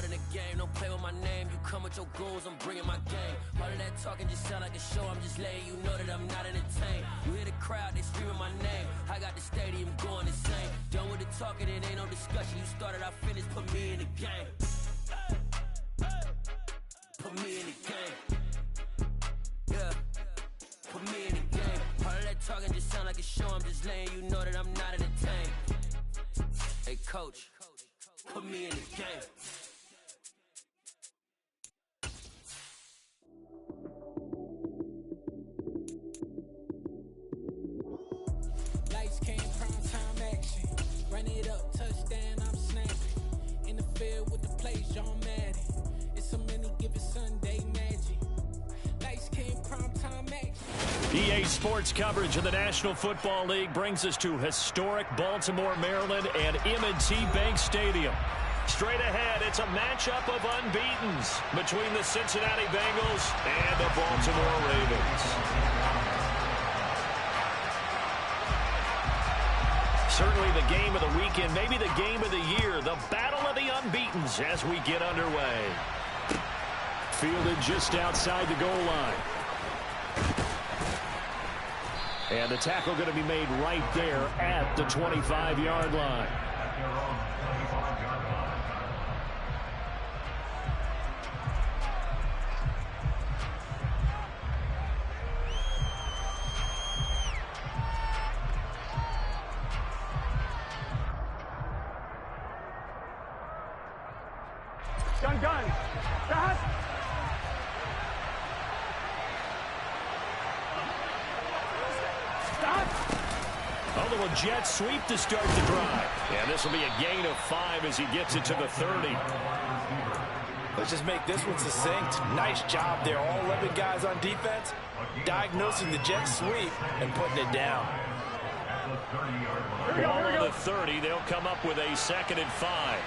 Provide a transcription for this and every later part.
in the game, don't play with my name. You come with your goons, I'm bringing my game. All of that talking just sound like a show, I'm just letting you know that I'm not entertained. You hear the crowd, they screaming my name. I got the stadium going insane. Done with the talking, it ain't no discussion. You started, I finished, put me in the game. Put me in the game. Yeah, put me in the game. All of that talking just sound like a show, I'm just letting you know that I'm not entertained. Hey coach, put me in the game. Lights came, prime time action. Run it up, touchdown, I'm snapping. In the field with the plays, John Madden. It's so many given Sunday magic. Lights came, prime time action. EA Sports coverage of the National Football League brings us to historic Baltimore, Maryland and M&T Bank Stadium. Straight ahead, it's a matchup of unbeatens between the Cincinnati Bengals and the Baltimore Ravens. Certainly the game of the weekend, maybe the game of the year, the battle of the unbeatens as we get underway. Fielded just outside the goal line. And the tackle going to be made right there at the 25-yard line. Gun. Stop. A little jet sweep to start the drive. And this will be a gain of 5 as he gets it to the 30. Let's just make this one succinct. Nice job there. All 11 guys on defense diagnosing the jet sweep and putting it down. Ball on the 30. They'll come up with a 2nd and 5.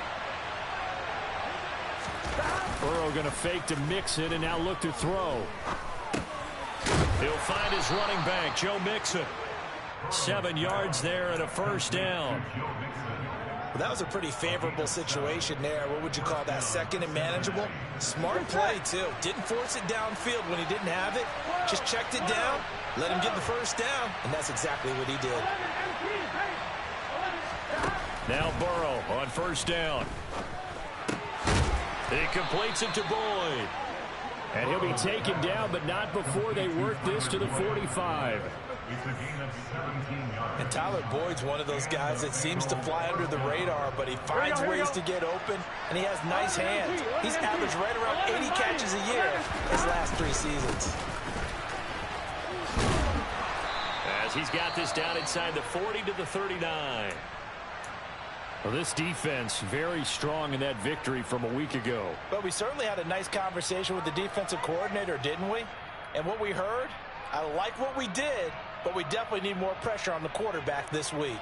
Burrow going to fake to mix it and now look to throw. He'll find his running back, Joe Mixon. 7 yards there and a first down. Well, that was a pretty favorable situation there. What would you call that? 2nd and manageable? Smart play, too. Didn't force it downfield when he didn't have it. Just checked it down, let him get the first down, and that's exactly what he did. Now Burrow on first down. He completes it to Boyd. And he'll be taken down, but not before they work this to the 45. And Tyler Boyd's one of those guys that seems to fly under the radar, but he finds ways to get open, and he has nice hands. He's averaged right around 80 catches a year his last 3 seasons. As he's got this down inside the 40 to the 39. Well, this defense very strong in that victory from a week ago. But we certainly had a nice conversation with the defensive coordinator, didn't we? And what we heard, I like what we did, but we definitely need more pressure on the quarterback this week.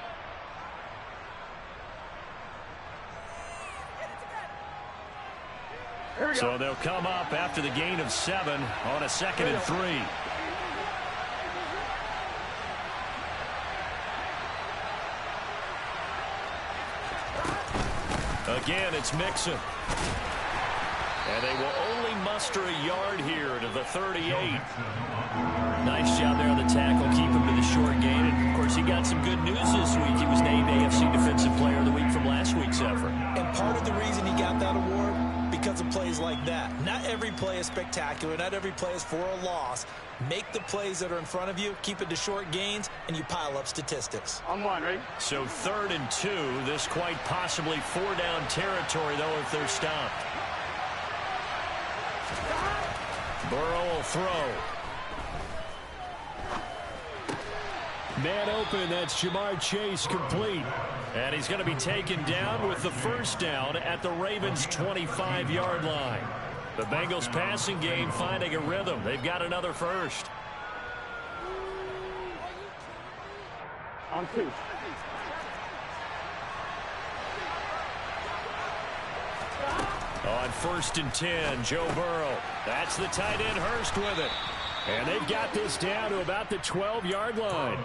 So they'll come up after the gain of 7 on a 2nd and 3. Again, it's Mixon. And they will only muster a yard here to the 38. Nice job there on the tackle. Keep him to the short gain. And, of course, he got some good news this week. He was named AFC Defensive Player of the Week from last week's effort. And part of the reason he got that award, because of plays like that. Not every play is spectacular. Not every play is for a loss. Make the plays that are in front of you, keep it to short gains, and you pile up statistics. On 1, ready? So 3rd and 2. This quite possibly 4-down territory, though, if they're stopped. Burrow will throw. Man open, that's Jamar Chase complete. And he's going to be taken down with the first down at the Ravens' 25-yard line. The Bengals passing game finding a rhythm. They've got another first. On 2. On 1st and 10, Joe Burrow. That's the tight end, Hurst, with it. And they've got this down to about the 12-yard line.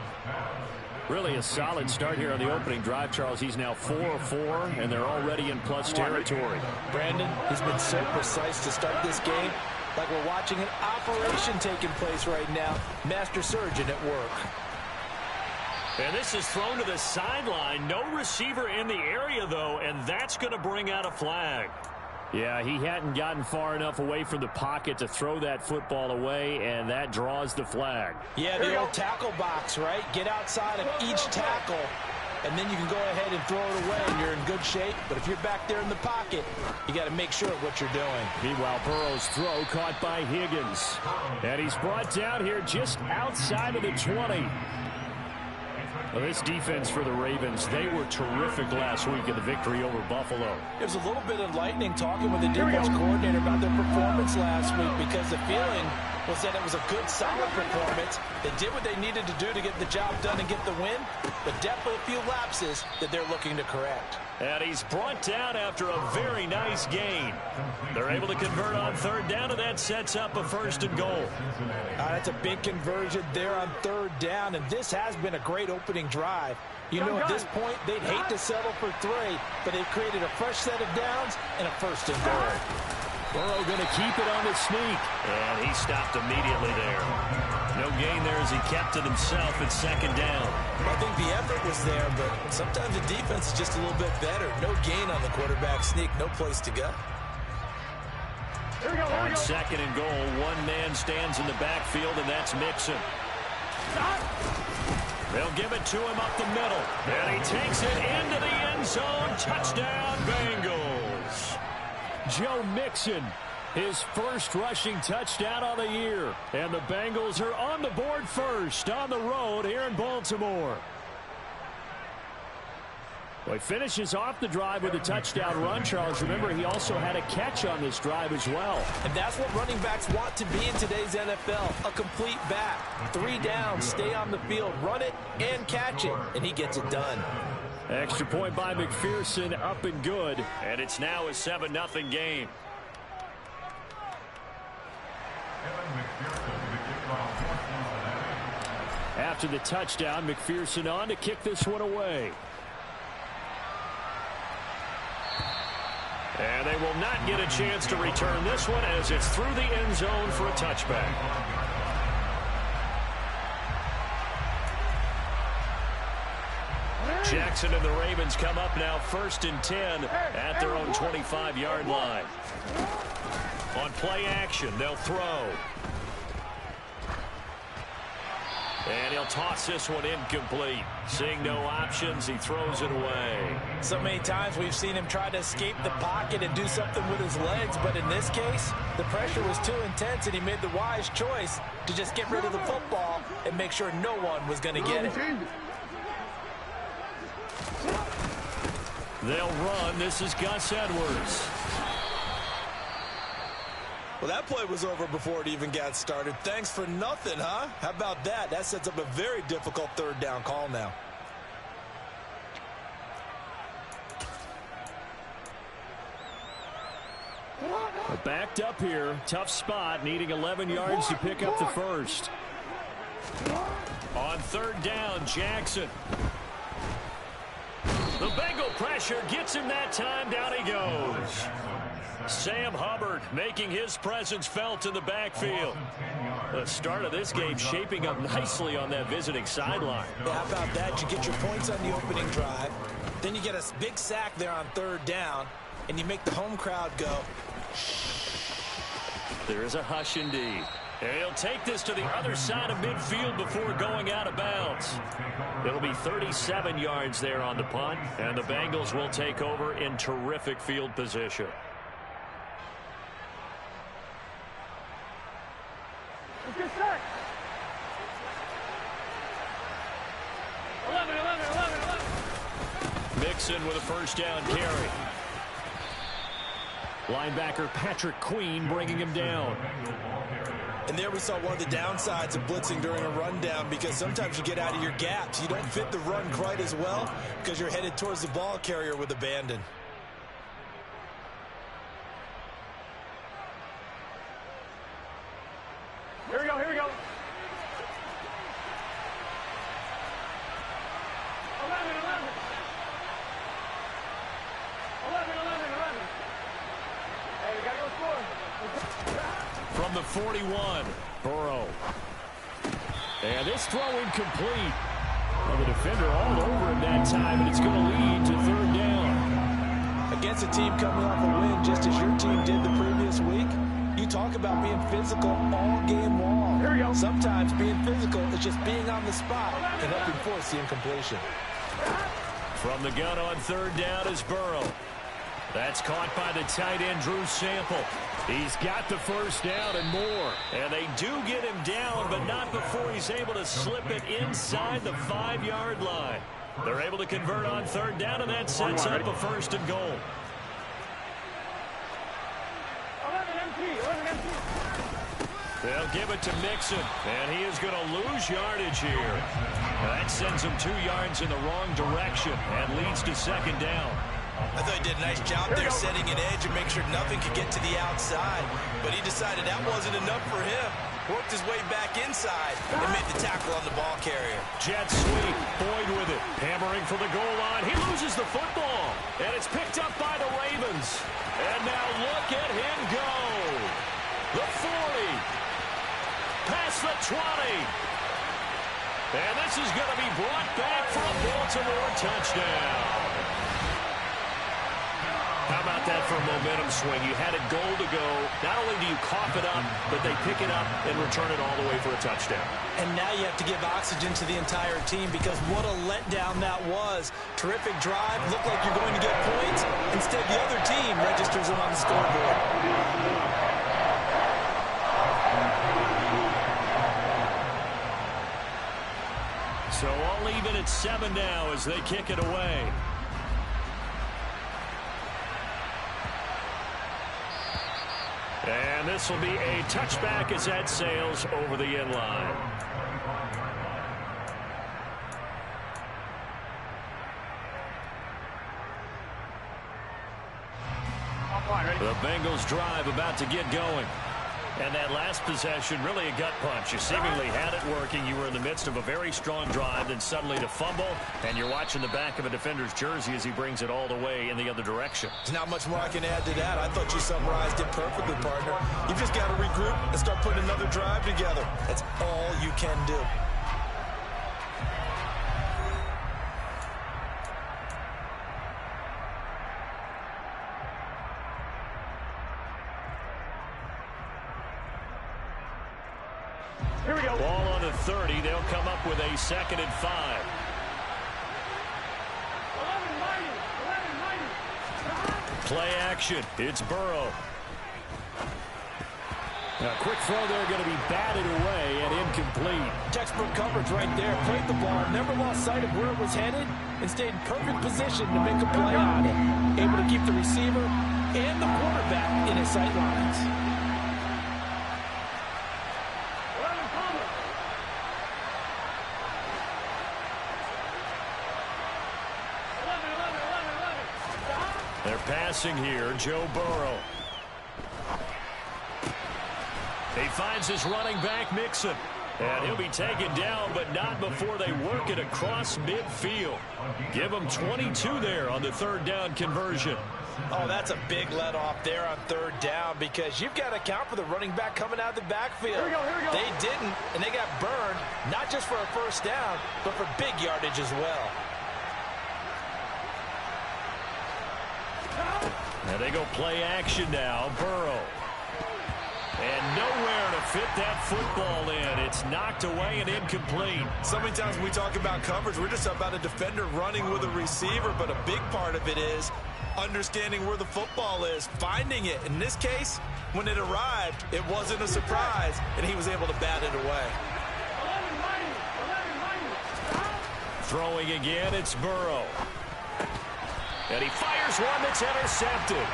Really a solid start here on the opening drive, Charles. He's now 4-4, and they're already in plus territory. Brandon, he's been so precise to start this game, like we're watching an operation taking place right now. Master surgeon at work. And this is thrown to the sideline. No receiver in the area, though, and that's going to bring out a flag. Yeah, he hadn't gotten far enough away from the pocket to throw that football away, and that draws the flag. Yeah, the old tackle box, right? Get outside of each tackle, and then you can go ahead and throw it away, and you're in good shape. But if you're back there in the pocket, you got to make sure of what you're doing. Meanwhile, Burrow's throw caught by Higgins. And he's brought down here just outside of the 20. Well, this defense for the Ravens, they were terrific last week in the victory over Buffalo. It was a little bit enlightening talking with the defense coordinator about their performance last week, because the feeling was that it was a good, solid performance. They did what they needed to do to get the job done and get the win, but definitely a few lapses that they're looking to correct. And he's brought down after a very nice gain. They're able to convert on third down, and that sets up a 1st and goal. That's a big conversion there on third down, and this has been a great opening drive. You know, at this point, they'd hate to settle for 3, but they've created a fresh set of downs and a 1st and goal. Burrow going to keep it on the sneak, and he stopped immediately there. No gain there as he kept it himself at 2nd down. I think the effort was there, but sometimes the defense is just a little bit better. No gain on the quarterback sneak, no place to go. On 2nd and goal, one man stands in the backfield, and that's Mixon. They'll give it to him up the middle, and he takes it into the end zone. Touchdown, Bengals. Joe Mixon, his first rushing touchdown on the year. And the Bengals are on the board first on the road here in Baltimore. Well, he finishes off the drive with a touchdown run, Charles. Remember, he also had a catch on this drive as well. And that's what running backs want to be in today's NFL, a complete back. 3 downs, stay on the field, run it, and catch it. And he gets it done. Extra point by McPherson, up and good. And it's now a 7-0 game. After the touchdown, McPherson on to kick this one away. And they will not get a chance to return this one as it's through the end zone for a touchback. Jackson and the Ravens come up now 1st and 10 at their own 25-yard line. On play action, they'll throw. And he'll toss this one incomplete. Seeing no options, he throws it away. So many times we've seen him try to escape the pocket and do something with his legs, but in this case, the pressure was too intense, and he made the wise choice to just get rid of the football and make sure no one was going to get it. They'll run. This is Gus Edwards. Well, that play was over before it even got started. Thanks for nothing, huh? How about that? That sets up a very difficult 3rd down call now. Backed up here. Tough spot. Needing 11 yards to pick up the 1st. On 3rd down, Jackson. The Bengal pressure gets him that time. Down he goes. Sam Hubbard making his presence felt in the backfield. The start of this game shaping up nicely on that visiting sideline. Yeah, how about that? You get your points on the opening drive. Then you get a big sack there on 3rd down, and you make the home crowd go. There is a hush indeed. And he'll take this to the other side of midfield before going out of bounds. It'll be 37 yards there on the punt, and the Bengals will take over in terrific field position. Good start. 11. Mixon with a 1st down carry. Linebacker Patrick Queen bringing him down. And there we saw one of the downsides of blitzing during a rundown, because sometimes you get out of your gaps. You don't fit the run quite as well because you're headed towards the ball carrier with abandon. Here we go. from the 41. Burrow. And this throw incomplete. Well, the defender all over him that time, and it's going to lead to third down. Against a team coming off a win, just as your team did the previous week, you talk about being physical all game long. Here we go. Sometimes being physical is just being on the spot and helping force the incompletion. From the gun on third down is Burrow. That's caught by the tight end, Drew Sample. He's got the first down and more. And they do get him down, but not before he's able to slip it inside the 5-yard line. They're able to convert on third down, and that sets up a first and goal. 11 empty. They'll give it to Mixon, and he is going to lose yardage here. That sends him 2 yards in the wrong direction and leads to second down. I thought he did a nice job there setting an edge and make sure nothing could get to the outside. But he decided that wasn't enough for him. Worked his way back inside and made the tackle on the ball carrier. Jet sweep. Boyd with it. Hammering for the goal line. He loses the football. And it's picked up by the Ravens. And now look at him go. The 40. Past the 20. And this is going to be brought back for a Baltimore touchdown. How about that for a momentum swing? You had a goal to go. Not only do you cough it up, but they pick it up and return it all the way for a touchdown. And now you have to give oxygen to the entire team because what a letdown that was. Terrific drive. Looked like you're going to get points. Instead, the other team registers it on the scoreboard. So all even at 7 now as they kick it away. And this will be a touchback as that sails over the end line. The Bengals drive about to get going. And that last possession, really a gut punch. You seemingly had it working. You were in the midst of a very strong drive, then suddenly to fumble, and you're watching the back of a defender's jersey as he brings it all the way in the other direction. There's not much more I can add to that. I thought you summarized it perfectly, partner. You've just got to regroup and start putting another drive together. That's all you can do. Here we go. Ball on the 30. They'll come up with a 2nd and 5. 11-90. Play action. It's Burrow. A quick throw there going to be batted away and incomplete. Textbook coverage right there. Played the ball, never lost sight of where it was headed, and stayed in perfect position to make a play on it. Able to keep the receiver and the quarterback in his sight lines. They're passing here, Joe Burrow. He finds his running back, Mixon. And he'll be taken down, but not before they work it across midfield. Give him 22 there on the 3rd down conversion. Oh, that's a big let off there on 3rd down because you've got to account for the running back coming out of the backfield. Here we go. They didn't, and they got burned, not just for a first down, but for big yardage as well. And they go play action now. Burrow. And nowhere to fit that football in. It's knocked away and incomplete. So many times when we talk about coverage, we're just about a defender running with a receiver, but a big part of it is understanding where the football is, finding it. In this case, when it arrived, it wasn't a surprise, and he was able to bat it away. 11-90. Throwing again, it's Burrow. And he fires one that's intercepted.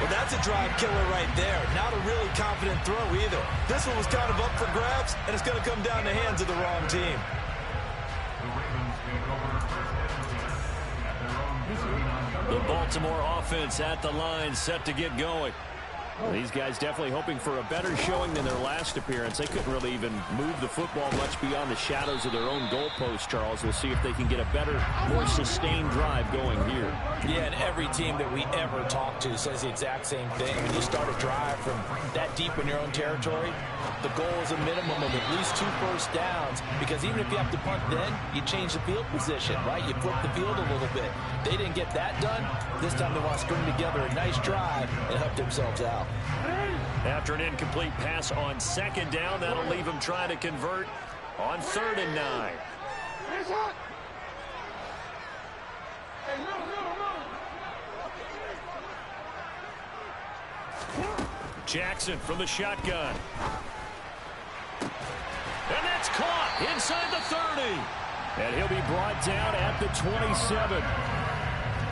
Well, that's a drive killer right there. Not a really confident throw either. This one was kind of up for grabs, and it's going to come down the hands of the wrong team. The Baltimore offense at the line, set to get going. These guys definitely hoping for a better showing than their last appearance. They couldn't really even move the football much beyond the shadows of their own goalpost, Charles. We'll see if they can get a better, more sustained drive going here. Yeah, and every team that we ever talk to says the exact same thing. When you start a drive from that deep in your own territory, the goal is a minimum of at least 2 first downs, because even if you have to punt then, you change the field position, right? You flip the field a little bit. They didn't get that done. This time they want to string together a nice drive and help themselves out. After an incomplete pass on 2nd down, that'll leave them trying to convert on 3rd and 9. Jackson from the shotgun. And that's caught inside the 30. And he'll be brought down at the 27.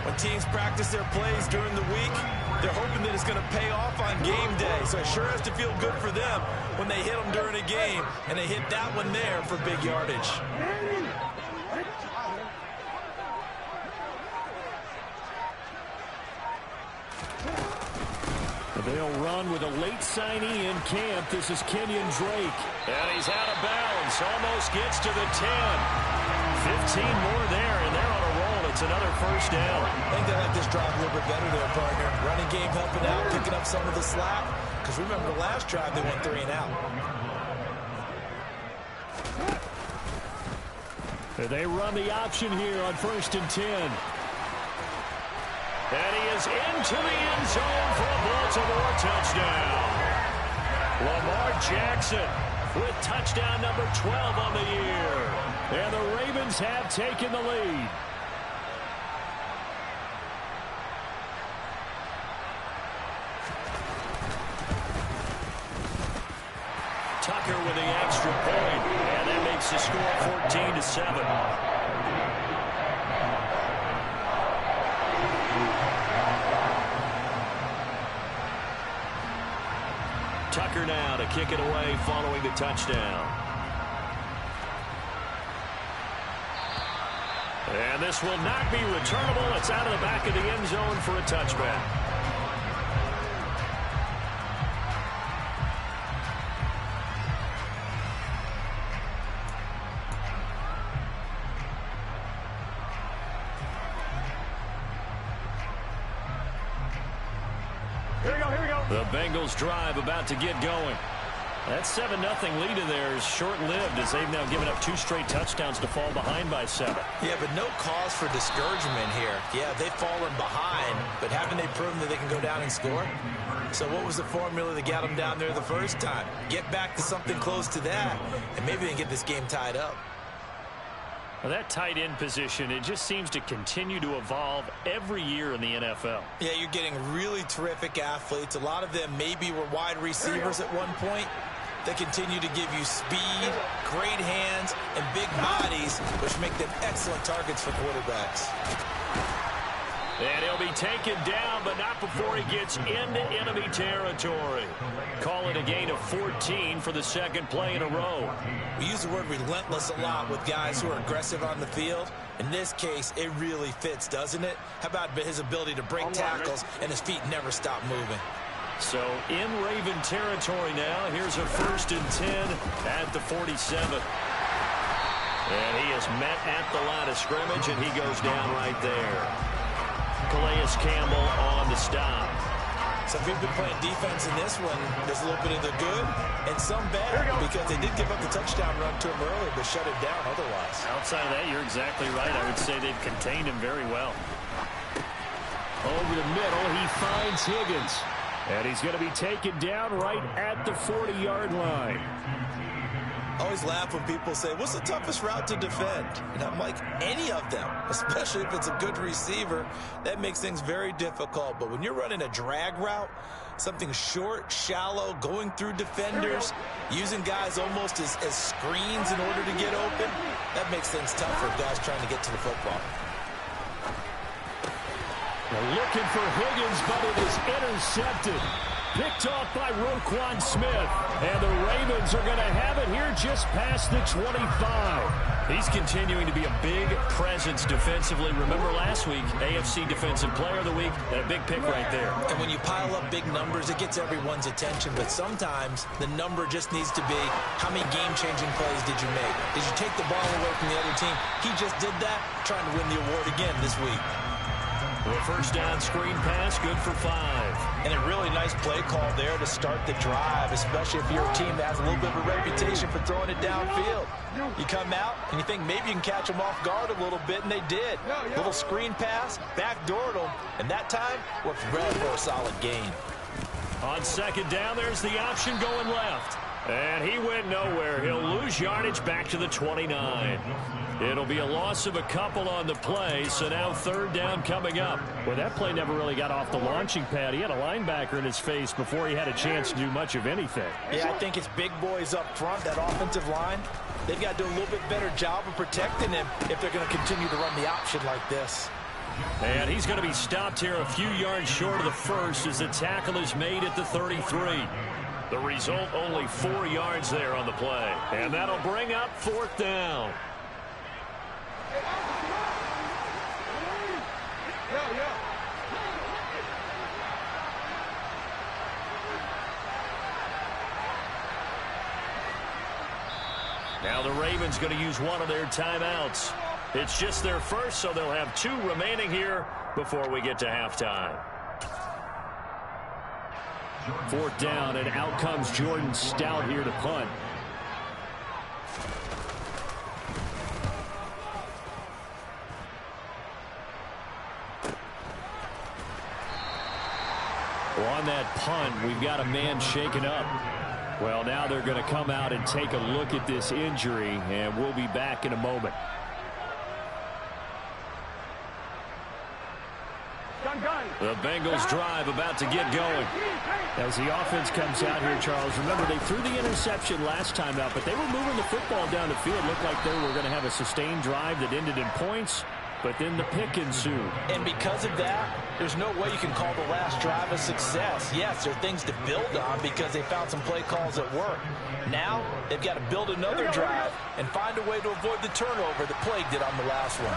When teams practice their plays during the week, they're hoping that it's going to pay off on game day. So it sure has to feel good for them when they hit them during a game, and they hit that one there for big yardage. They'll run with a late signee in camp. This is Kenyon Drake. And he's out of bounds. Almost gets to the 10. 15 more there, and they're on a roll. It's another first down. I think they like this drive a little bit better there, partner. Running game helping out, picking up some of the slack. Because remember, the last drive, they went 3 and out. They run the option here on 1st and 10. And he is into the end zone for a Baltimore touchdown. Lamar Jackson with touchdown number 12 on the year. And the Ravens have taken the lead. Tucker with the extra point. And that makes the score 14-7. Tucker now to kick it away following the touchdown. And this will not be returnable. It's out of the back of the end zone for a touchback. The Bengals drive about to get going. That 7-0 lead of theirs short-lived as they've now given up 2 straight touchdowns to fall behind by 7. Yeah, but no cause for discouragement here. Yeah, they've fallen behind, but haven't they proven that they can go down and score? So what was the formula that got them down there the first time? Get back to something close to that, and maybe they can get this game tied up. Well, that tight end position, it just seems to continue to evolve every year in the NFL. Yeah, you're getting really terrific athletes. A lot of them maybe were wide receivers at one point. They continue to give you speed, great hands, and big bodies, which make them excellent targets for quarterbacks. And he'll be taken down, but not before he gets into enemy territory. Call it a gain of 14 for the 2nd play in a row. We use the word relentless a lot with guys who are aggressive on the field. In this case, it really fits, doesn't it? How about his ability to break tackles and his feet never stop moving? So in Raven territory now. Here's a 1st and 10 at the 47. And he is met at the line of scrimmage, and he goes down right there. Calais Campbell on the stop. So if you've been playing defense in this one, there's a little bit of the good and some bad, because they did give up the touchdown run to him earlier, but shut it down otherwise. Outside of that, you're exactly right. I would say they've contained him very well. Over the middle, he finds Higgins. And he's going to be taken down right at the 40-yard line. I always laugh when people say, what's the toughest route to defend? And I'm like, any of them, especially if it's a good receiver. That makes things very difficult. But when you're running a drag route, something short, shallow, going through defenders, using guys almost as screens in order to get open, that makes things tough for guys trying to get to the football. They're looking for Higgins, but it is intercepted. picked off by Roquan Smith. And the Ravens are going to have it here just past the 25. He's continuing to be a big presence defensively. Remember last week, AFC Defensive Player of the Week, and a big pick right there. And when you pile up big numbers, it gets everyone's attention. But sometimes the number just needs to be, how many game-changing plays did you make? Did you take the ball away from the other team? He just did that, trying to win the award again this week. The first down screen pass, good for 5. And a really nice play call there to start the drive, especially if you're a team that has a little bit of a reputation for throwing it downfield. You come out and you think maybe you can catch them off guard a little bit, and they did. Little screen pass, backdoored them, and that time worked well for a solid gain. On second down, there's the option going left. And he went nowhere. He'll lose yardage back to the 29. It'll be a loss of a couple on the play, so now third down coming up. Well, that play never really got off the launching pad. He had a linebacker in his face before he had a chance to do much of anything. Yeah, I think it's big boys up front, that offensive line. They've got to do a little bit better job of protecting him if they're going to continue to run the option like this. And he's going to be stopped here a few yards short of the first as the tackle is made at the 33. The result, only 4 yards there on the play. And that'll bring up fourth down. Now the Ravens going to use one of their timeouts. It's just their first, so they'll have 2 remaining here before we get to halftime. Fourth down, and out comes Jordan Stout here to punt. Well, on that punt, we've got a man shaken up. Well, now they're going to come out and take a look at this injury, and we'll be back in a moment. The Bengals drive about to get going. As the offense comes out here, Charles, remember they threw the interception last time out, but they were moving the football down the field. Looked like they were going to have a sustained drive that ended in points, but then the pick ensued. And because of that, there's no way you can call the last drive a success. Yes, there are things to build on because they found some play calls that work. Now, they've got to build another drive and find a way to avoid the turnover that plagued it on the last one.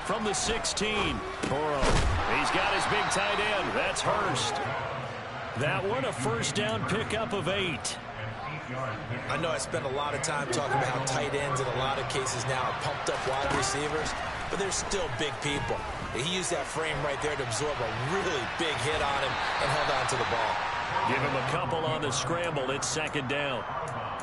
From the 16, Burrow. He's got his big tight end. That's Hurst. That one, a first down pickup of 8. I know I spent a lot of time talking about how tight ends in a lot of cases now are pumped up wide receivers, but they're still big people. He used that frame right there to absorb a really big hit on him and held on to the ball. Give him a couple on the scramble. It's second down.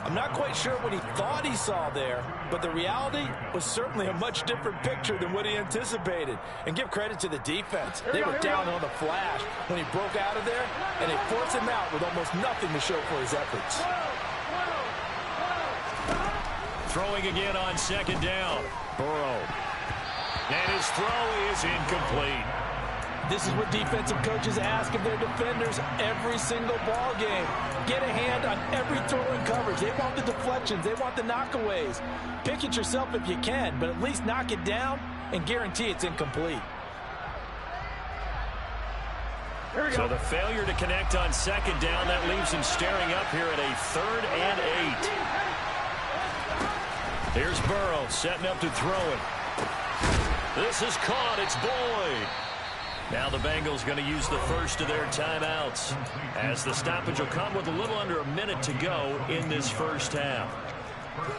I'm not quite sure what he thought he saw there, but the reality was certainly a much different picture than what he anticipated. And give credit to the defense. They were down on the flash when he broke out of there, and they forced him out with almost nothing to show for his efforts. Throwing again on second down. Burrow. And his throw is incomplete. This is what defensive coaches ask of their defenders every single ball game. Get a hand on every throw in coverage. They want the deflections. They want the knockaways. Pick it yourself if you can, but at least knock it down and guarantee it's incomplete. So the failure to connect on second down, that leaves him staring up here at a 3rd and 8. Here's Burrow setting up to throw it. This is caught. It's Boyd. Now the Bengals going to use the first of their timeouts as the stoppage will come with a little under a minute to go in this first half.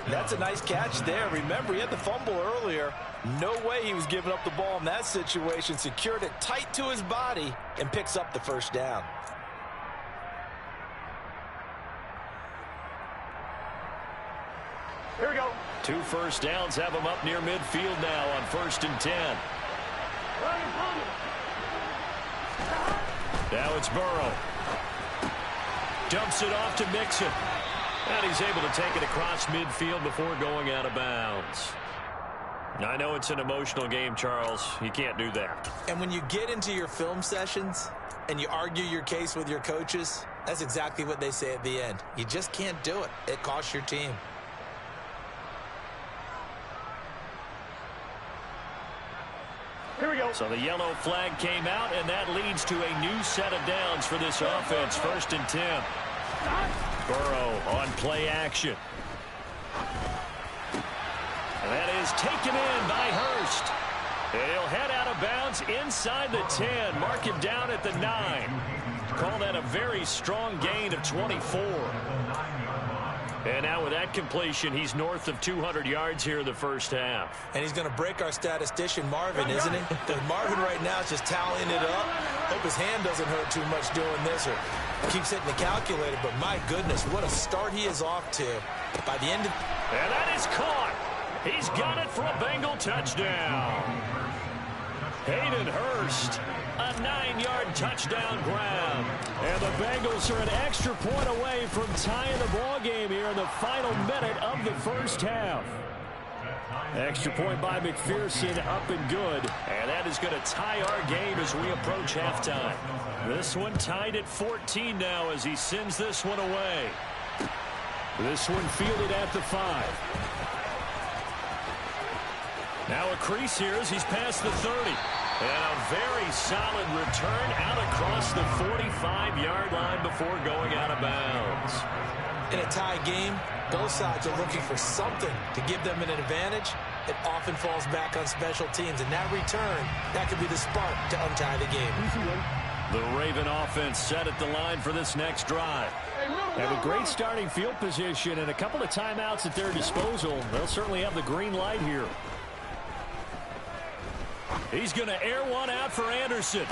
That's a nice catch there. Remember, he had the fumble earlier. No way he was giving up the ball in that situation. Secured it tight to his body and picks up the first down. Here we go. 2 first downs have him up near midfield now on 1st and 10. Now it's Burrow. Dumps it off to Mixon. And he's able to take it across midfield before going out of bounds. I know it's an emotional game, Charles. You can't do that. And when you get into your film sessions and you argue your case with your coaches, that's exactly what they say at the end. You just can't do it. It costs your team. Here we go. So the yellow flag came out, and that leads to a new set of downs for this offense. 1st and 10. Burrow on play action. And that is taken in by Hurst. And he'll head out of bounds inside the 10. Mark him down at the 9. Call that a very strong gain of 24. And now with that completion, he's north of 200 yards here in the first half. And he's going to break our statistician, Marvin, isn't he? Marvin right now is just tallying it up. Hope his hand doesn't hurt too much doing this or keeps hitting the calculator. But my goodness, what a start he is off to. By the end of... And that is caught. He's got it for a Bengal touchdown. Hayden Hurst, a 9-yard touchdown grab. And the Bengals are an extra point away from tying the ball game here in the final minute of the first half. Extra point by McPherson, up and good. And that is going to tie our game as we approach halftime. This one tied at 14 now as he sends this one away. This one fielded at the 5. Now a crease here as he's past the 30. And a very solid return out across the 45-yard line before going out of bounds. In a tie game, both sides are looking for something to give them an advantage. It often falls back on special teams. And that return, that could be the spark to untie the game. The Raven offense set at the line for this next drive. Have a great starting field position and a couple of timeouts at their disposal. They'll certainly have the green light here. He's going to air one out for Anderson.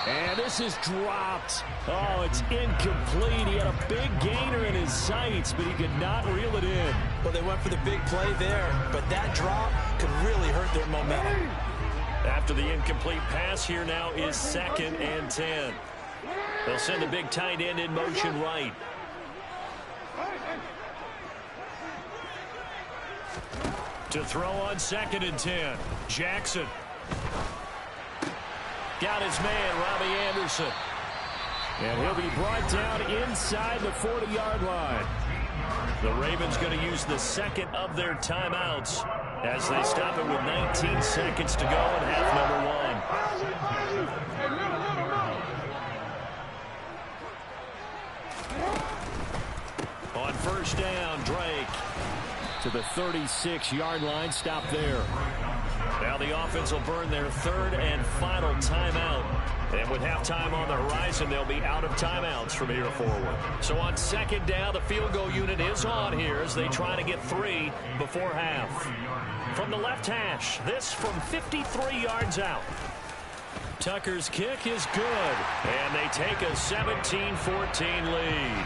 And this is dropped. Oh, it's incomplete. He had a big gainer in his sights, but he could not reel it in. Well, they went for the big play there, but that drop could really hurt their momentum. After the incomplete pass, here now is 2nd and 10. They'll send the big tight end in motion right. To throw on 2nd and 10. Jackson. Got his man, Robbie Anderson. And he'll be brought down inside the 40-yard line. The Ravens going to use the second of their timeouts as they stop it with 19 seconds to go in half number 1. On first down, Drake to the 36-yard line. Stop there. Now the offense will burn their 3rd and final timeout. And with halftime on the horizon, they'll be out of timeouts from here forward. So on 2nd down, the field goal unit is on here as they try to get 3 before half. From the left hash, this from 53 yards out. Tucker's kick is good, and they take a 17-14 lead.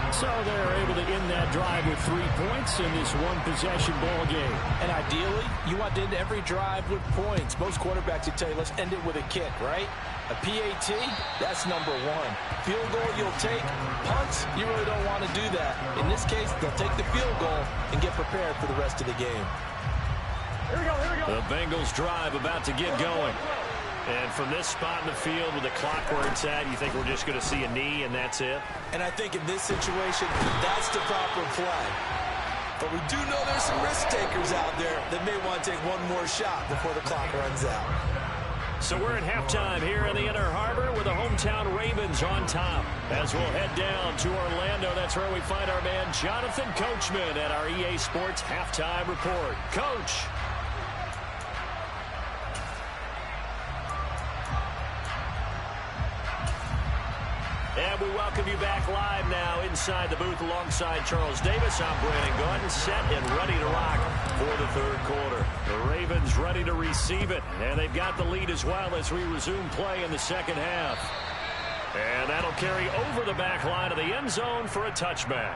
So they're able to end that drive with 3 points in this one-possession ball game. And ideally, you want to end every drive with points. Most quarterbacks would tell you, let's end it with a kick, right? A PAT, that's number 1. Field goal you'll take. Punts, you really don't want to do that. In this case, they'll take the field goal and get prepared for the rest of the game. Here we go, here we go. The Bengals drive about to get going. And from this spot in the field with the clock where it's at, you think we're just going to see a knee and that's it? And I think in this situation, that's the proper play. But we do know there's some risk takers out there that may want to take one more shot before the clock runs out. So we're at halftime here in the Inner Harbor with the hometown Ravens on top. As we'll head down to Orlando, that's where we find our man Jonathan Coachman at our EA Sports Halftime Report. Coach. And we welcome you back live now inside the booth alongside Charles Davis. I'm Brandon Gunn, set and ready to rock for the 3rd quarter. The Ravens ready to receive it, and they've got the lead as well as we resume play in the 2nd half. And that'll carry over the back line of the end zone for a touchback.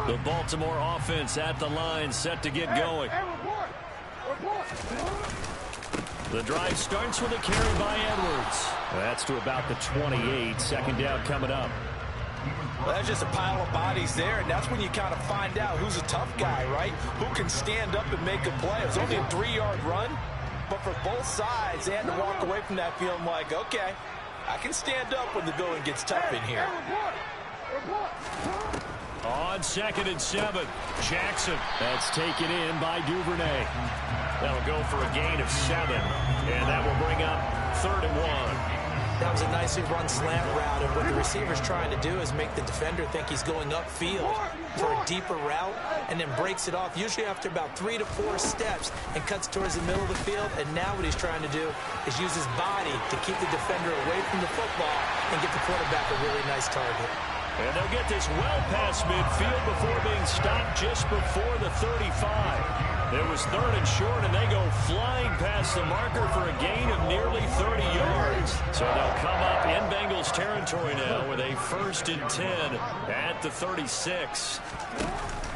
The Baltimore offense at the line, set to get going. The drive starts with a carry by Edwards. That's to about the 28. 2nd down coming up. Well, that's just a pile of bodies there, and that's when you kind of find out who's a tough guy, right? Who can stand up and make a play. It was only a 3-yard run, but for both sides, they had to walk away from that feeling like, okay, I can stand up when the going gets tough in here. On 2nd and 7, Jackson. That's taken in by Duvernay. That'll go for a gain of 7, and that will bring up 3rd and 1. That was a nicely run slant route, and what the receiver's trying to do is make the defender think he's going upfield for a deeper route and then breaks it off, usually after about 3 to 4 steps, and cuts towards the middle of the field. And now what he's trying to do is use his body to keep the defender away from the football and get the quarterback a really nice target. And they'll get this well past midfield before being stopped just before the 35. It was 3rd and short, and they go flying past the marker for a gain of nearly 30 yards. So they'll come up in Bengals territory now with a 1st and 10 at the 36.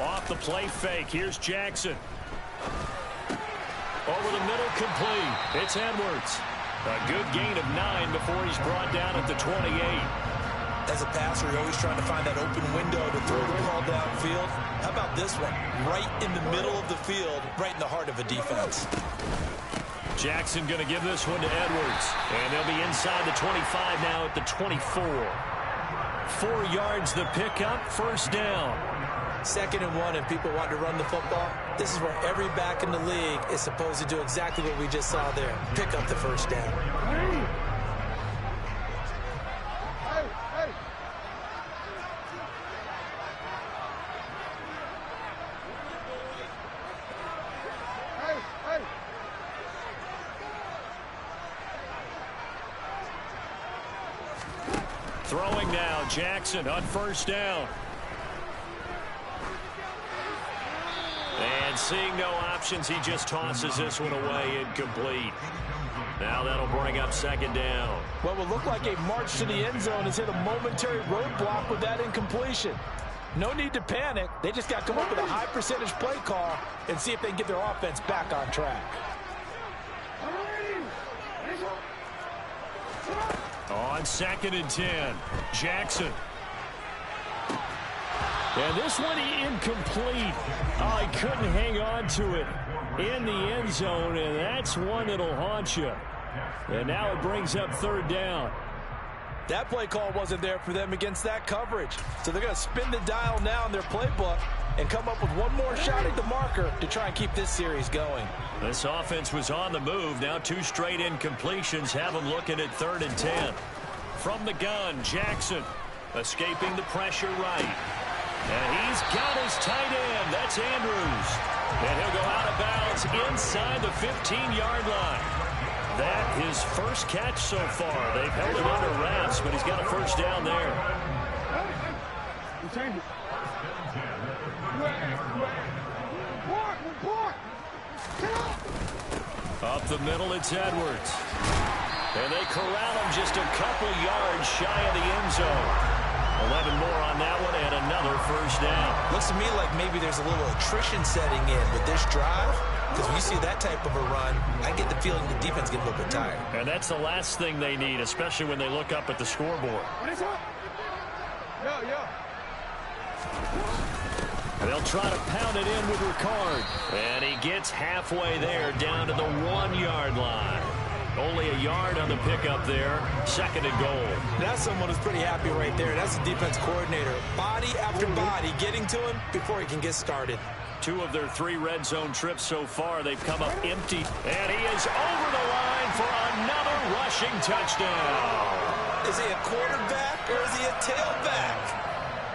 Off the play fake, here's Jackson. Over the middle, complete. It's Edwards. A good gain of 9 before he's brought down at the 28. As a passer, you're always trying to find that open window to throw the ball downfield. How about this one? Right in the middle of the field, right in the heart of a defense. Jackson going to give this one to Edwards. And they'll be inside the 25 now at the 24. 4 yards the pickup, 1st down. 2nd and 1, and people want to run the football. This is where every back in the league is supposed to do exactly what we just saw there. Pick up the 1st down. Throwing now, Jackson on 1st down. And seeing no options, he just tosses this one away, incomplete. Now that'll bring up 2nd down. What will look like a march to the end zone has hit a momentary roadblock with that incompletion. No need to panic. They just got to come up with a high percentage play call and see if they can get their offense back on track. On 2nd and 10, Jackson. And this one incomplete. Oh, he couldn't hang on to it in the end zone, and that's one that'll haunt you. And now it brings up 3rd down. That play call wasn't there for them against that coverage. So they're going to spin the dial now in their playbook and come up with one more shot at the marker to try and keep this series going. This offense was on the move. Now 2 straight incompletions have them looking at 3rd and 10. From the gun, Jackson escaping the pressure right. And he's got his tight end. That's Andrews. And he'll go out of bounds inside the 15-yard line. That his first catch so far. They've held him under wraps, but he's got a 1st down there. Up the middle, it's Edwards. And they corral him just a couple yards shy of the end zone. 11 more on that one and another 1st down. Looks to me like maybe there's a little attrition setting in with this drive. Because when you see that type of a run, I get the feeling the defense gets a little bit tired. And that's the last thing they need, especially when they look up at the scoreboard. And they'll try to pound it in with Ricard. And he gets halfway there down to the 1-yard line. Only a yard on the pickup there. 2nd and goal. That's someone who's pretty happy right there. That's the defense coordinator. Body after body getting to him before he can get started. 2 of their 3 red zone trips so far. They've come up empty. And he is over the line for another rushing touchdown. Is he a quarterback or is he a tailback?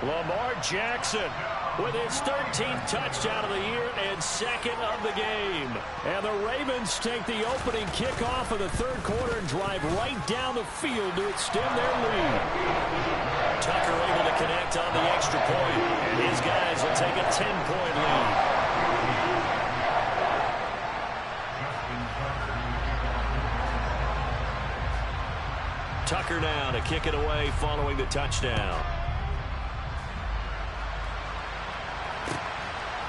Lamar Jackson with his 13th touchdown of the year and 2nd of the game. And the Ravens take the opening kickoff of the 3rd quarter and drive right down the field to extend their lead. Tucker able to connect on the extra point, and his guys will take a 10-point lead. Tucker now to kick it away following the touchdown.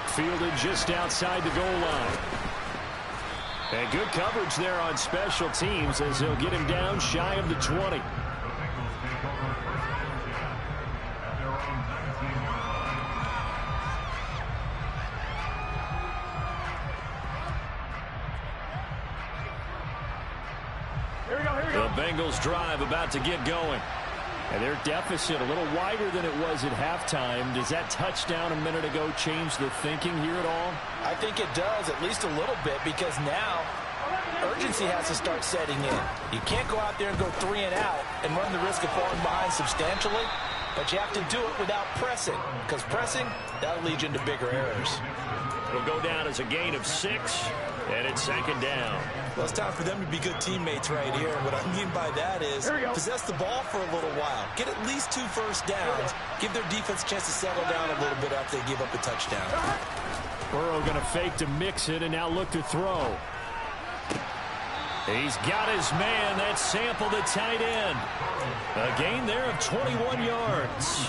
Fielded just outside the goal line. And good coverage there on special teams as they'll get him down shy of the 20. The Bengals drive about to get going. And their deficit a little wider than it was at halftime. Does that touchdown a minute ago change the thinking here at all? I think it does, at least a little bit, because now urgency has to start setting in. You can't go out there and go 3 and out and run the risk of falling behind substantially, but you have to do it without pressing, because pressing, that'll lead you into bigger errors. It'll go down as a gain of 6, and it's second down. Well, it's time for them to be good teammates right here. And what I mean by that is possess the ball for a little while. Get at least 2 first downs. Give their defense a chance to settle down a little bit after they give up a touchdown. Burrow going to fake to mix it and now look to throw. He's got his man. That's Sample, the tight end. A gain there of 21 yards.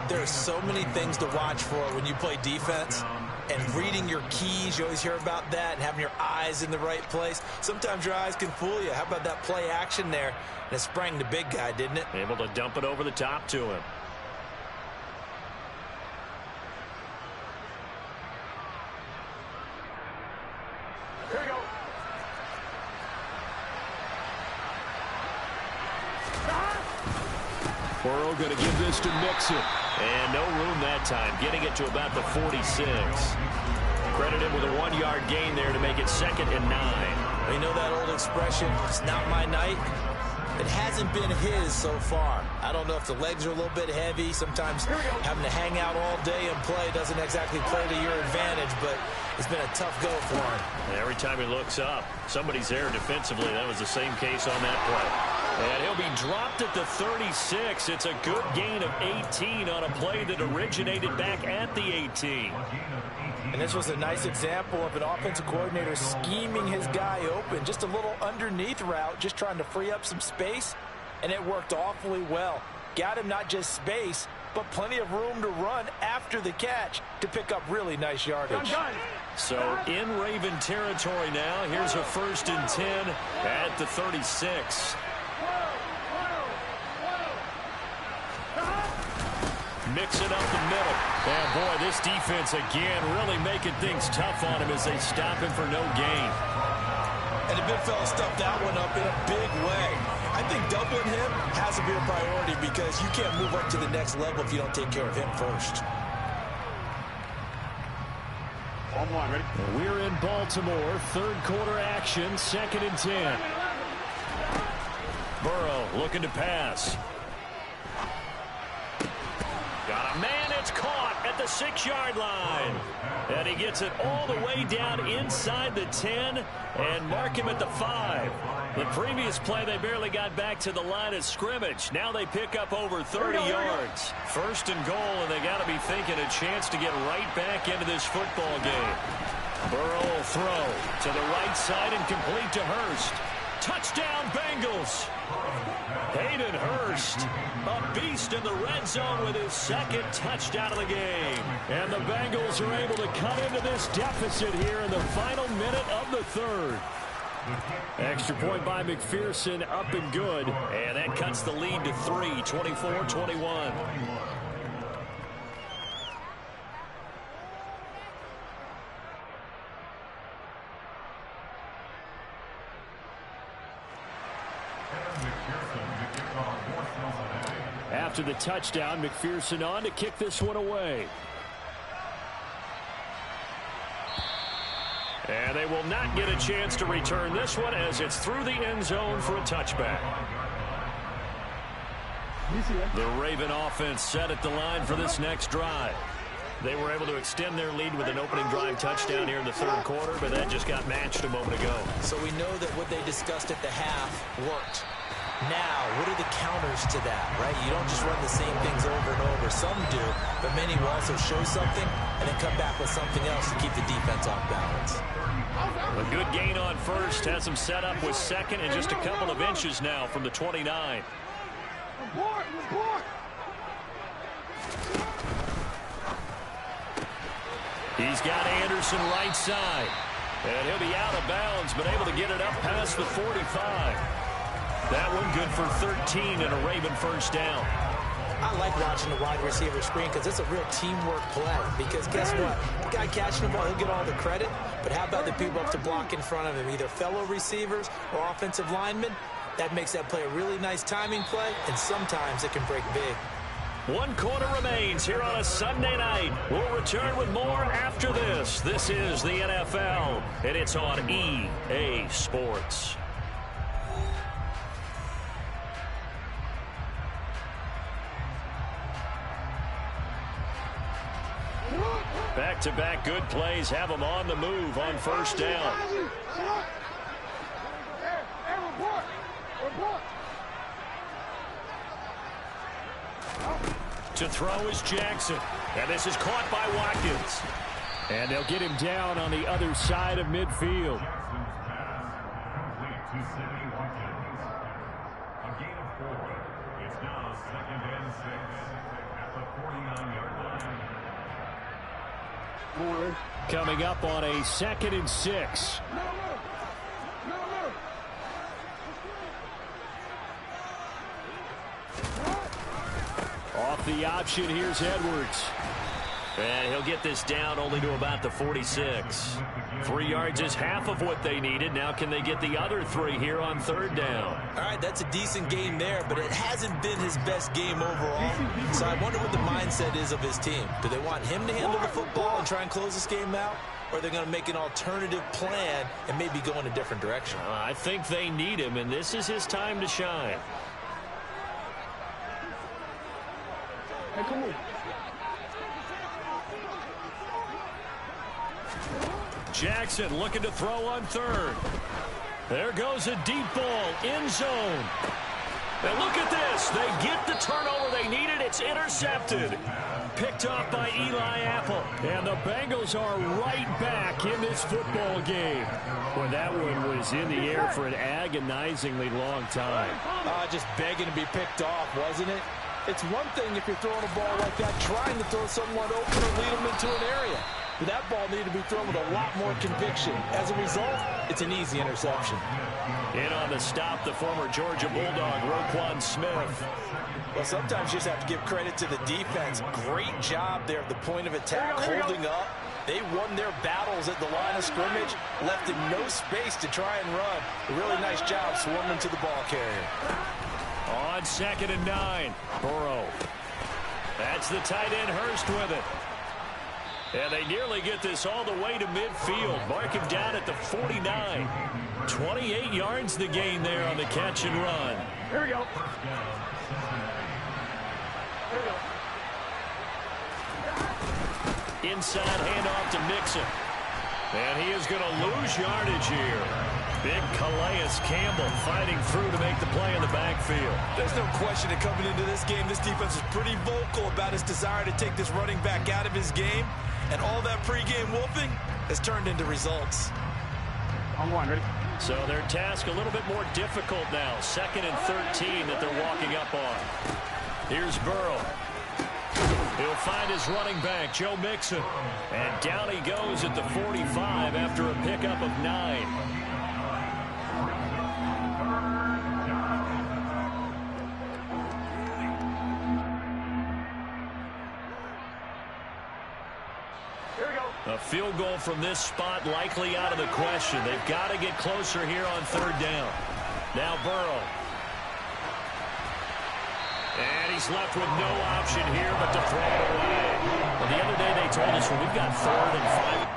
There are so many things to watch for when you play defense. And reading your keys, you always hear about that, and having your eyes in the right place. Sometimes your eyes can fool you. How about that play action there? And it sprang the big guy, didn't it? Able to dump it over the top to him. Here we go. Burrow going to give this to Mixon. And no room that time, getting it to about the 46. Credit him with a 1-yard gain there to make it 2nd and 9. You know that old expression, it's not my night? It hasn't been his so far. I don't know if the legs are a little bit heavy. Sometimes having to hang out all day and play doesn't exactly play to your advantage, but it's been a tough go for him. And every time he looks up, somebody's there defensively. That was the same case on that play. And he'll be dropped at the 36. It's a good gain of 18 on a play that originated back at the 18. And this was a nice example of an offensive coordinator scheming his guy open. Just a little underneath route, just trying to free up some space, and it worked awfully well. Got him not just space, but plenty of room to run after the catch to pick up really nice yardage. So in Raven territory now, here's a 1st and 10 at the 36. Mix it up the middle. And boy, this defense again really making things tough on him as they stop him for no gain. And the big fella stuffed that one up in a big way. I think doubling him has to be a priority because you can't move up to the next level if you don't take care of him first. On one, ready? We're in Baltimore. 3rd quarter action, 2nd and 10. Burrow looking to pass. Got a man, it's caught at the 6-yard line. And he gets it all the way down inside the 10 and mark him at the 5. The previous play, they barely got back to the line of scrimmage. Now they pick up over 30 yards. 1st and goal, and they got to be thinking a chance to get right back into this football game. Burrow will throw to the right side and complete to Hurst. Touchdown, Bengals. Hayden Hurst, a beast in the red zone with his 2nd touchdown of the game. And the Bengals are able to cut into this deficit here in the final minute of the 3rd. Extra point by McPherson, up and good. And that cuts the lead to 3, 24-21. After the touchdown, McPherson on to kick this one away. And they will not get a chance to return this one as it's through the end zone for a touchback. The Raven offense set at the line for this next drive. They were able to extend their lead with an opening drive touchdown here in the 3rd quarter, but that just got matched a moment ago. So we know that what they discussed at the half worked. Now, what are the counters to that, right? You don't just run the same things over and over. Some do, but many will also show something and then come back with something else to keep the defense off balance. A good gain on 1st, has him set up with 2nd and just a couple of inches now from the 29. He's got Anderson right side. And he'll be out of bounds, but able to get it up past the 45. That one good for 13 and a Raven 1st down. I like watching the wide receiver screen because it's a real teamwork play. Because guess what? The guy catching the ball, he'll get all the credit. But how about the people up to block in front of him, either fellow receivers or offensive linemen? That makes that play a really nice timing play, and sometimes it can break big. 1 quarter remains here on a Sunday night. We'll return with more after this. This is the NFL, and it's on EA Sports. Back-to-back good plays have them on the move on first down. To throw is Jackson. And this is caught by Watkins. And they'll get him down on the other side of midfield. Coming up on a 2nd and 6. Off the option, here's Edwards. And he'll get this down only to about the 46. 3 yards is half of what they needed. Now can they get the other 3 here on 3rd down? All right, that's a decent game there, but it hasn't been his best game overall. So I wonder what the mindset is of his team. Do they want him to handle the football and try and close this game out? Or are they going to make an alternative plan and maybe go in a different direction? I think they need him, and this is his time to shine. Hey, come on. Jackson looking to throw on 3rd. There goes a deep ball, end zone. And look at this. They get the turnover they needed. It's intercepted. Picked off by Eli Apple. And the Bengals are right back in this football game. Boy, that one was in the air for an agonizingly long time. Just begging to be picked off, wasn't it? It's one thing if you're throwing a ball like that, trying to throw someone open or lead them into an area. But that ball needed to be thrown with a lot more conviction. As a result, it's an easy interception. In on the stop, the former Georgia Bulldog, Roquan Smith. Well, sometimes you just have to give credit to the defense. Great job there at the point of attack, holding up. They won their battles at the line of scrimmage, left him no space to try and run. A really nice job swarming to the ball carrier. On 2nd and 9, Burrow. That's the tight end, Hurst with it. And they nearly get this all the way to midfield. Mark him down at the 49. 28 yards the gain there on the catch and run. Here we go. Inside handoff to Mixon. And he is going to lose yardage here. Big Calais Campbell fighting through to make the play in the backfield. There's no question that coming into this game, this defense is pretty vocal about his desire to take this running back out of his game. And all that pregame wolfing has turned into results. On 1, ready? So their task a little bit more difficult now. 2nd and 13 that they're walking up on. Here's Burrow. He'll find his running back, Joe Mixon. And down he goes at the 45 after a pickup of 9. A field goal from this spot likely out of the question. They've got to get closer here on 3rd down. Now Burrow. And he's left with no option here but to throw it away. Well, the other day they told us when we've got 3rd and 5.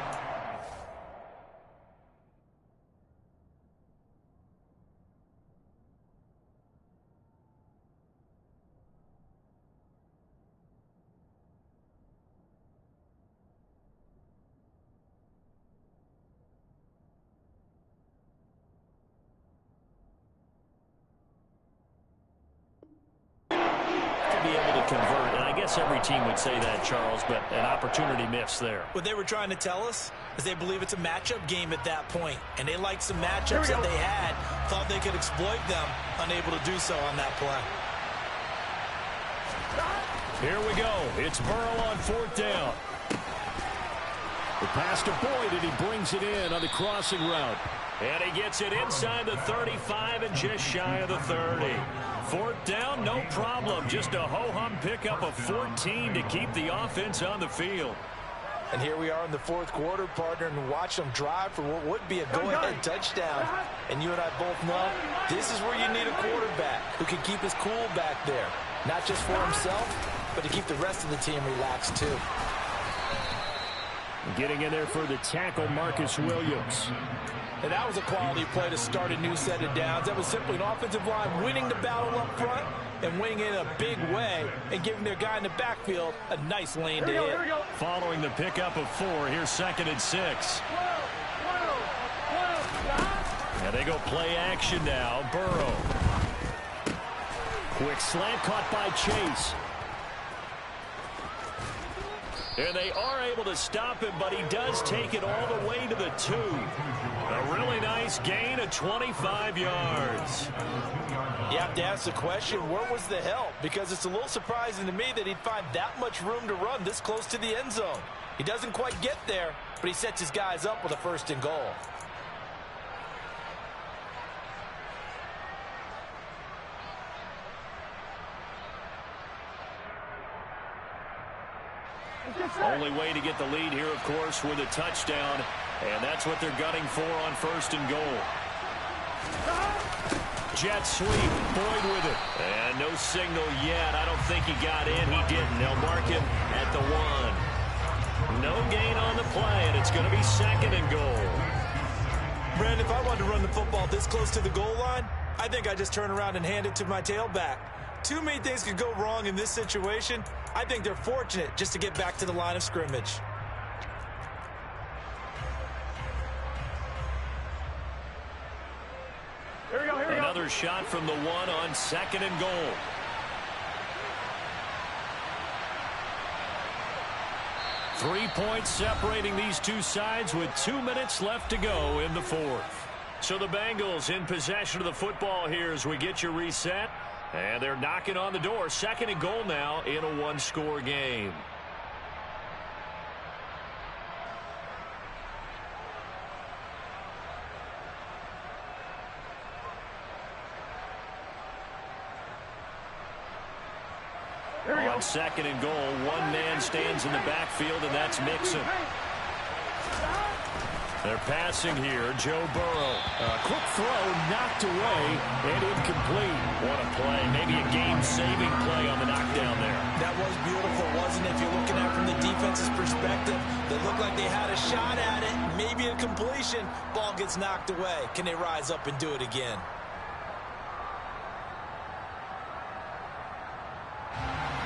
Convert, and I guess every team would say that, Charles, but an opportunity missed there. What they were trying to tell us is they believe it's a matchup game at that point, and they liked some matchups that they had, thought they could exploit them, unable to do so on that play. Here we go. It's Burrow on 4th down. The pass to Boyd, and he brings it in on the crossing route. And he gets it inside the 35 and just shy of the 30. 4th down, no problem. Just a ho-hum pickup of 14 to keep the offense on the field. And here we are in the fourth quarter, partner, and watch them drive for what would be a go-ahead touchdown. And you and I both know this is where you need a quarterback who can keep his cool back there. Not just for himself, but to keep the rest of the team relaxed too. Getting in there for the tackle, Marcus Williams. And that was a quality play to start a new set of downs. That was simply an offensive line winning the battle up front and winning it in a big way and giving their guy in the backfield a nice lane to hit. Following the pickup of 4, here's 2nd and 6. And they go play action now. Burrow. Quick slant caught by Chase. And they are able to stop him, but he does take it all the way to the 2. A really nice gain of 25 yards. You have to ask the question, where was the help? Because it's a little surprising to me that he'd find that much room to run this close to the end zone. He doesn't quite get there, but he sets his guys up with a 1st and goal. Only way to get the lead here, of course, with a touchdown. And that's what they're gunning for on 1st and goal. Jet sweep. Boyd with it. And no signal yet. I don't think he got in. He didn't. They'll mark him at the 1. No gain on the play, and it's going to be 2nd and goal. Brandon, if I wanted to run the football this close to the goal line, I think I just turn around and hand it to my tailback. Too many things could go wrong in this situation. I think they're fortunate just to get back to the line of scrimmage. Here we go, Another shot from the 1 on 2nd and goal. Three points separating these two sides with 2 minutes left to go in the 4th. So the Bengals in possession of the football here as we get your reset. And they're knocking on the door. 2nd and goal now in a 1-score game. On 2nd and goal, one man stands in the backfield, and that's Mixon. They're passing here. Joe Burrow. Quick throw, knocked away, and incomplete. What a play. Maybe a game-saving play on the knockdown there. That was beautiful, wasn't it? If you're looking at it from the defense's perspective, they looked like they had a shot at it. Maybe a completion. Ball gets knocked away. Can they rise up and do it again?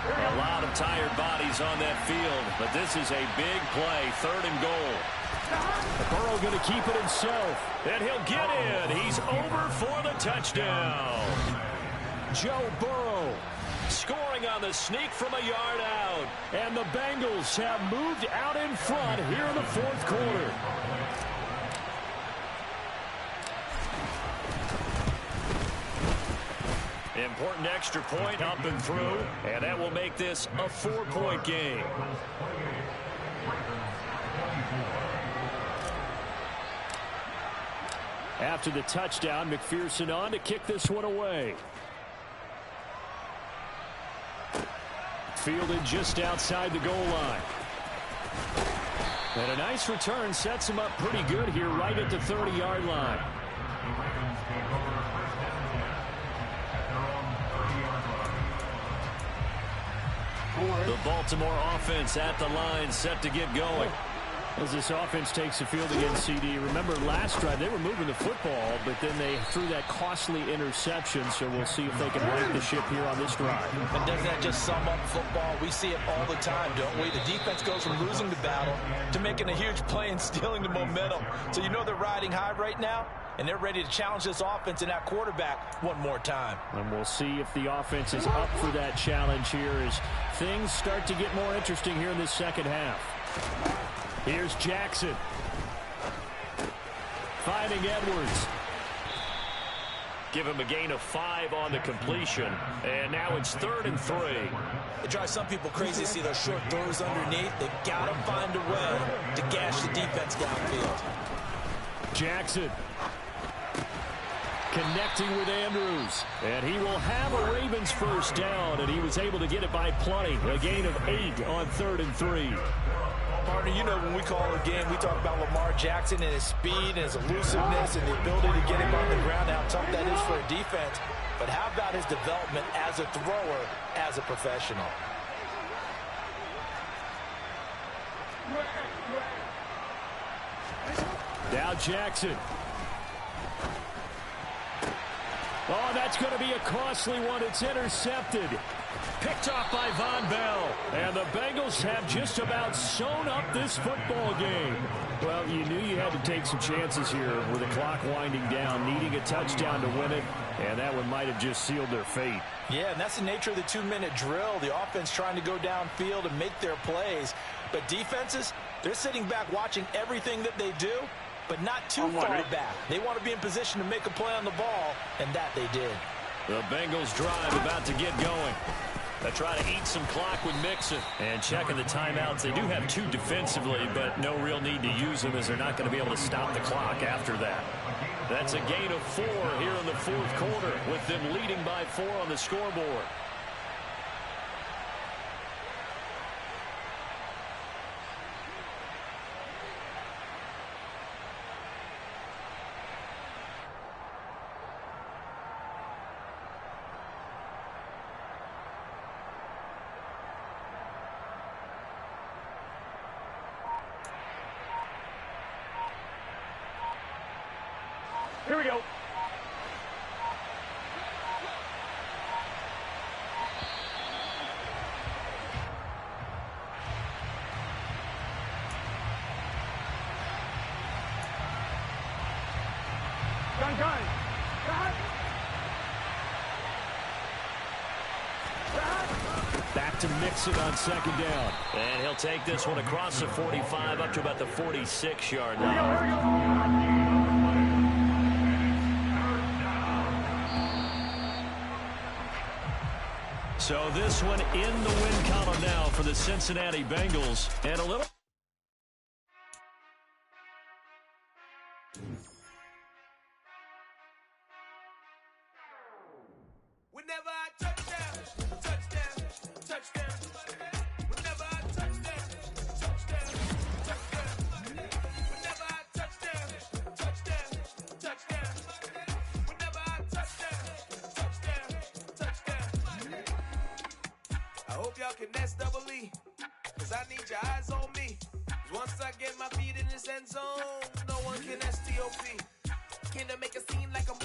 A lot of tired bodies on that field, but this is a big play. 3rd and goal. Burrow going to keep it himself, and he'll get in. He's over for the touchdown. Joe Burrow scoring on the sneak from a yard out, and the Bengals have moved out in front here in the 4th quarter. Important extra point up and through, and that will make this a 4-point game. After the touchdown, McPherson on to kick this one away. Fielded just outside the goal line. And a nice return sets him up pretty good here right at the 30-yard line. The Baltimore offense at the line, set to get going. As this offense takes the field against CD. Remember last drive they were moving the football, but then they threw that costly interception, so we'll see if they can right the ship here on this drive. And doesn't that just sum up football? We see it all the time, don't we? The defense goes from losing the battle to making a huge play and stealing the momentum. So you know they're riding high right now, and they're ready to challenge this offense and that quarterback one more time. And we'll see if the offense is up for that challenge here as things start to get more interesting here in this second half. Here's Jackson. Finding Edwards. Give him a gain of 5 on the completion. And now it's 3rd and 3. It drives some people crazy to see those short throws underneath. They've got to find a way to gash the defense downfield. Jackson. Connecting with Andrews. And he will have a Ravens first down, and he was able to get it by plenty. A gain of 8 on 3rd and 3. Partner, you know when we call a game, we talk about Lamar Jackson and his speed and his elusiveness and the ability to get him on the ground, how tough that is for a defense. But how about his development as a thrower, as a professional? Now Jackson. Oh, that's going to be a costly one. It's intercepted. Picked off by Von Bell. And the Bengals have just about sewn up this football game. Well, you knew you had to take some chances here with the clock winding down, needing a touchdown to win it, and that one might have just sealed their fate. Yeah, and that's the nature of the 2-minute drill. The offense trying to go downfield and make their plays. But defenses, they're sitting back watching everything that they do, but not too far back. They want to be in position to make a play on the ball, and that they did. The Bengals drive about to get going. They try to eat some clock with Mixon. And checking the timeouts. They do have 2 defensively, but no real need to use them as they're not going to be able to stop the clock after that. That's a gain of 4 here in the 4th quarter, with them leading by 4 on the scoreboard. Here we go. Gun. Back to Mixon on 2nd down. And he'll take this one across the 45 up to about the 46-yard line. So this one in the win column now for the Cincinnati Bengals. And a little... Whenever I touchdown. Whenever I touchdown. Whenever I touchdown. Whenever I touchdown. I hope y'all can SWE, cause I need your eyes on me. Once I get my feet in this end zone, no one can STOP. Can I make a scene like I'm